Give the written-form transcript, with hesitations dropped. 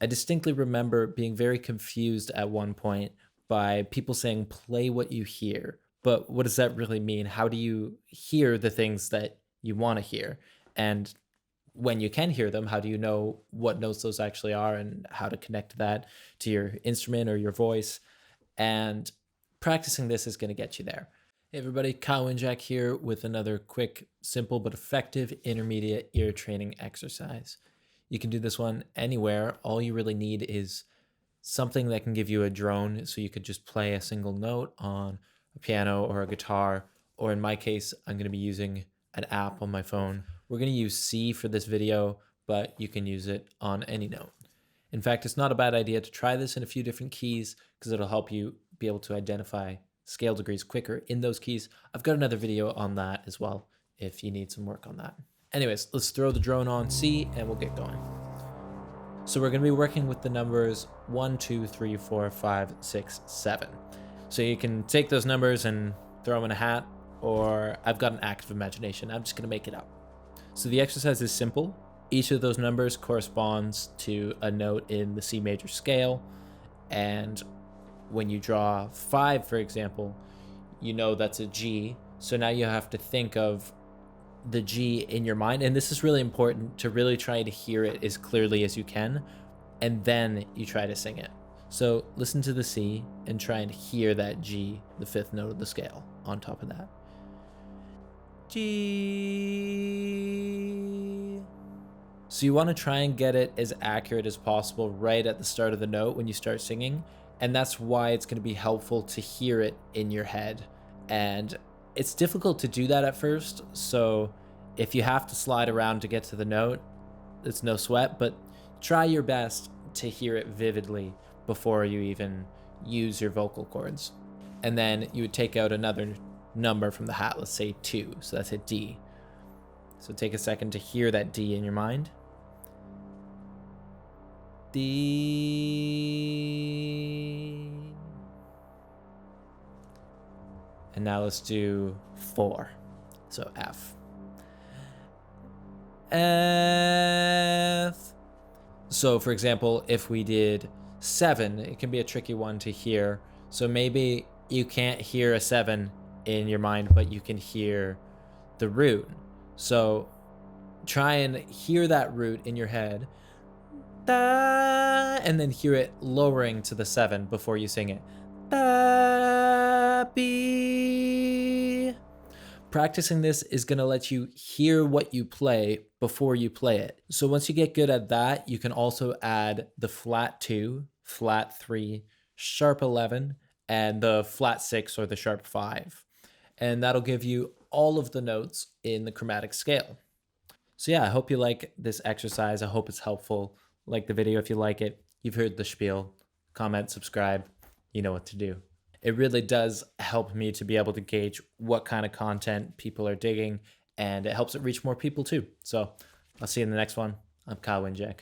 I distinctly remember being very confused at one point by people saying, play what you hear. But what does that really mean? How do you hear the things that you want to hear? And when you can hear them, how do you know what notes those actually are and how to connect that to your instrument or your voice? And practicing this is going to get you there. Hey everybody, Kyle Winjack here with another quick, simple, but effective intermediate ear training exercise. You can do this one anywhere. All you really need is something that can give you a drone, so you could just play a single note on a piano or a guitar, or in my case, I'm going to be using an app on my phone. We're going to use C for this video, but you can use it on any note. In fact, it's not a bad idea to try this in a few different keys because it'll help you be able to identify scale degrees quicker in those keys. I've got another video on that as well if you need some work on that. Anyways, let's throw the drone on C and we'll get going. So we're going to be working with the numbers 1, 2, 3, 4, 5, 6, 7. So you can take those numbers and throw them in a hat, or I've got an active imagination. I'm just going to make it up. So the exercise is simple. Each of those numbers corresponds to a note in the C major scale. And when you draw 5, for example, you know that's a G. So now you have to think of the G in your mind. And this is really important to really try to hear it as clearly as you can. And then you try to sing it. So listen to the C and try and hear that G, the 5th note of the scale, on top of that. G. So you want to try and get it as accurate as possible right at the start of the note when you start singing. And that's why it's going to be helpful to hear it in your head. And it's difficult to do that at first. So if you have to slide around to get to the note, it's no sweat, but try your best to hear it vividly before you even use your vocal cords. And then you would take out another number from the hat, let's say 2. So that's a D. So take a second to hear that D in your mind. D. And now let's do 4. So F. F. So for example, if we did 7, it can be a tricky one to hear. So maybe you can't hear a 7 in your mind, but you can hear the root. So try and hear that root in your head, da, and then hear it lowering to the 7 before you sing it. Da, be. Practicing this is going to let you hear what you play before you play it. So once you get good at that, you can also add the flat 2, flat 3, sharp 11, and the flat 6 or the sharp 5. And that'll give you all of the notes in the chromatic scale. So yeah, I hope you like this exercise. I hope it's helpful. Like the video if you like it. You've heard the spiel. Comment, subscribe. You know what to do. It really does help me to be able to gauge what kind of content people are digging, and it helps it reach more people too. So I'll see you in the next one. I'm Kyle Winjack.